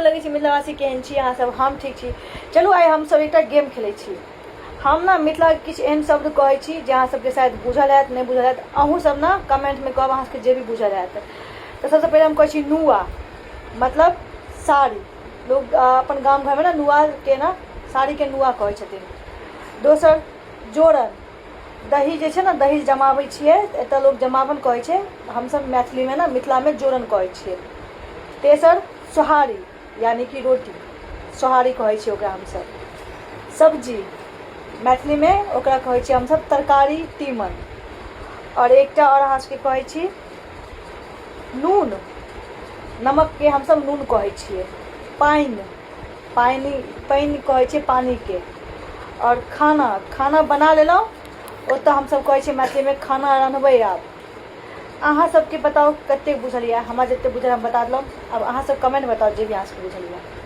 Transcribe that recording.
लगे छी मिथिलावासी केहन छी अहाँ सब। हम ठीक छी। चलू आइ हम सब एकटा गेम खेलै छी। हम ना मिथिला के किछु एहन शब्द कहै छी जे अहाँ सबके शायद बुझल हैत नहीं बुझल हैत। अहूँ सब ना कमेंट में कहब अहाँ सबके जे भी बुझल हैत। तो सबसे पहले हम कहै छी नुआ, मतलब साड़ी। लोग अपन गाम घर में ना नुआ के ना साड़ी के नुआ कहै छथिन। दोसर जोड़न, दही जे छै ना दही जमाबै छियै एतऽ लोग जमावन कहै छै, हमसब मैथिली में ना मिथिला में जोड़न कहै छियै। तेसर सोहारी यानी कि रोटी, सोहारी कहै छियै ओकरा हमसब। सब्जी मैथिली में ओकरा कहै छियै हमसब तरकारी तीमन। और एकटा और अहाँ सबके कहै छी नून, नमक के हमसब नून कहै छियै। पानि, पानि कहै छियै पानी के। और खाना, खाना बना लेलहुँ ओतऽ हमसब कहै छियै मैथिली में खाना रन्हबै आब। अहाँ सबके बताओ कतेक बुझल यऽ। हमरा जतेक बुझल हम बता देलहुँ। अब अहाँ सब कमेंट बताओ जे भी अहाँ सबके बुझल यऽ।